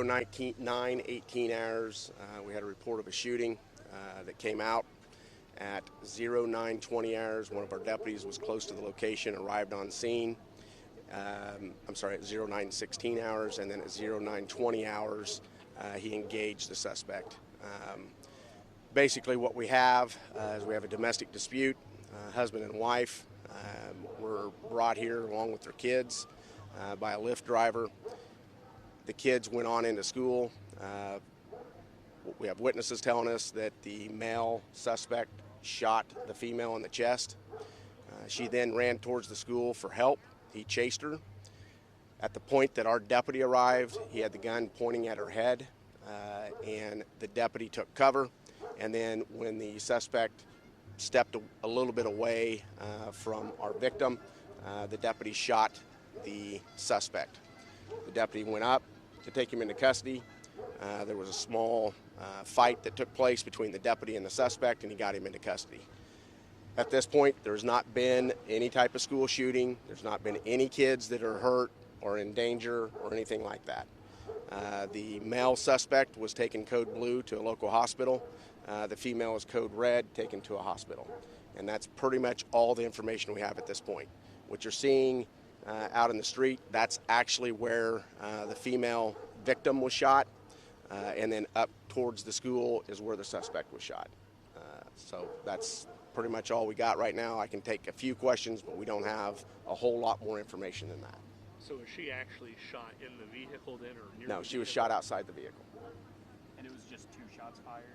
09:18 hours, we had a report of a shooting that came out. At 09:20 hours, one of our deputies was close to the location, arrived on scene. I'm sorry, at 09:16 hours, and then at 09:20 hours, he engaged the suspect. Basically what we have is we have a domestic dispute. Husband and wife were brought here along with their kids by a Lyft driver. The kids went on into school. We have witnesses telling us that the male suspect shot the female in the chest. She then ran towards the school for help. He chased her. At the point that our deputy arrived, he had the gun pointing at her head, and the deputy took cover. And then when the suspect stepped a little bit away from our victim, the deputy shot the suspect. The deputy went up to take him into custody. There was a small fight that took place between the deputy and the suspect, and he got him into custody. At this point, there's not been any type of school shooting. There's not been any kids that are hurt or in danger or anything like that. The male suspect was taken code blue to a local hospital. The female is code red, taken to a hospital. And that's pretty much all the information we have at this point. What you're seeing out in the street, that's actually where the female victim was shot. And then up towards the school is where the suspect was shot. So that's pretty much all we got right now. I can take a few questions, but we don't have a whole lot more information than that. So was she actually shot in the vehicle then, or near? No, she was shot outside the vehicle. And it was just 2 shots fired?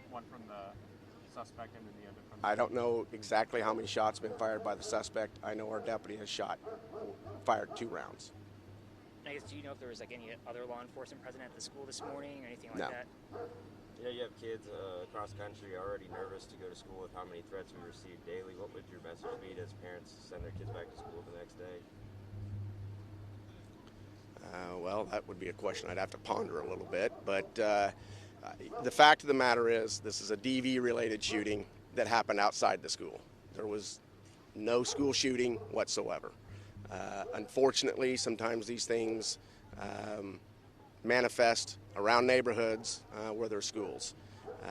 One from the suspect and then the other from the... I don't know exactly how many shots have been fired by the suspect. I know our deputy has fired 2 rounds. I guess, do you know if there was like any other law enforcement present at the school this morning or anything like No. that? You have kids across the country already nervous to go to school with how many threats we receive daily. What would your message be to parents to send their kids back to school the next day? Well, that would be a question I'd have to ponder a little bit. But the fact of the matter is this is a DV-related shooting that happened outside the school. There was no school shooting whatsoever. Unfortunately, sometimes these things manifest around neighborhoods where there are schools.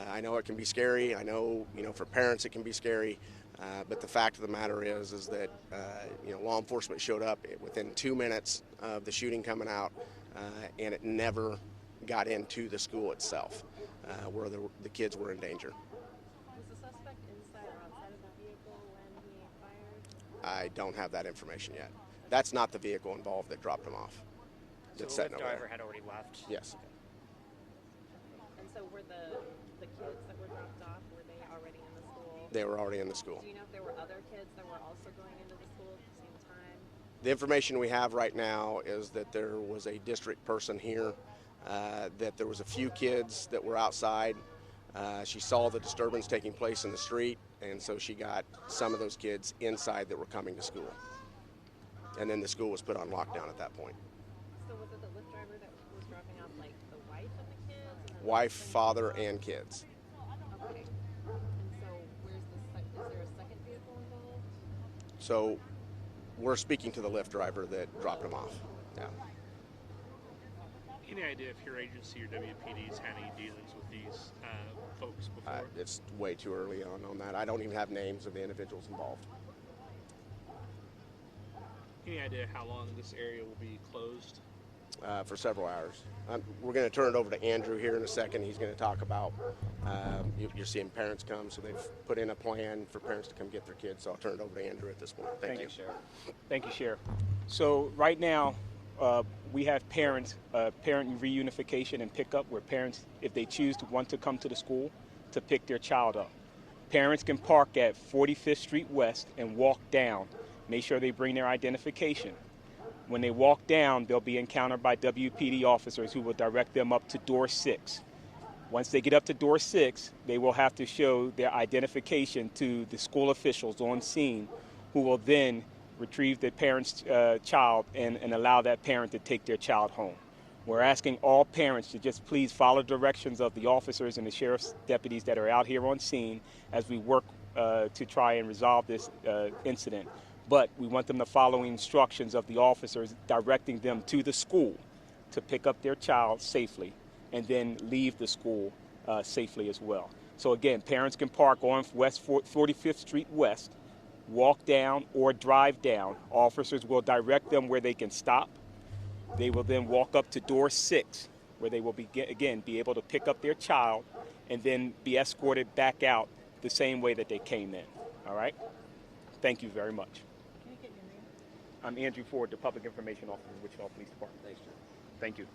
I know it can be scary. I know, for parents it can be scary. But the fact of the matter is that law enforcement showed up within 2 minutes of the shooting coming out, and it never got into the school itself, where the kids were in danger. Was the suspect inside or outside of the vehicle when he fired? I don't have that information yet. That's not the vehicle involved that dropped him off. So the Lyft driver had already left? Yes. And so were the kids that were dropped off, were they already in the school? They were already in the school. Do you know if there were other kids that were also going into the school at the same time? The information we have right now is that there was a district person here, that there was a few kids that were outside. She saw the disturbance taking place in the street, and so she got some of those kids inside that were coming to school. And then the school was put on lockdown at that point. So was it the Lyft driver that was dropping off, like, the wife of the kids? And Wife, father, and kids. Okay. And so is there a second vehicle involved? So we're speaking to the Lyft driver that dropped him off. Yeah. Any idea if your agency or WPD's had any dealings with these folks before? It's way too early on that. I don't even have names of the individuals involved. Any idea how long this area will be closed? For several hours. We're going to turn it over to Andrew here in a second. He's going to talk about, you're seeing parents come, so they've put in a plan for parents to come get their kids. So I'll turn it over to Andrew at this point. Thank you. Sheriff. Thank you, Sheriff. So right now, we have parent reunification and pickup where parents, if they choose to want to come to the school, to pick their child up. Parents can park at 45th Street West and walk down. Make sure they bring their identification. When they walk down, they'll be encountered by WPD officers who will direct them up to door 6. Once they get up to door 6, they will have to show their identification to the school officials on scene, who will then retrieve the parent's child and allow that parent to take their child home. We're asking all parents to just please follow directions of the officers and the sheriff's deputies that are out here on scene as we work to try and resolve this incident. But we want them to follow instructions of the officers directing them to the school. to pick up their child safely and then leave the school safely as well. So again, parents can park on West 45th Street West, walk down or drive down. Officers will direct them where they can stop. They will then walk up to door 6, where they will be able to pick up their child and then be escorted back out the same way that they came in. All right? Thank you very much. Can you get your name? I'm Andrew Ford, the Public Information Officer of Wichita Police Department. Thanks, Jim. Thank you.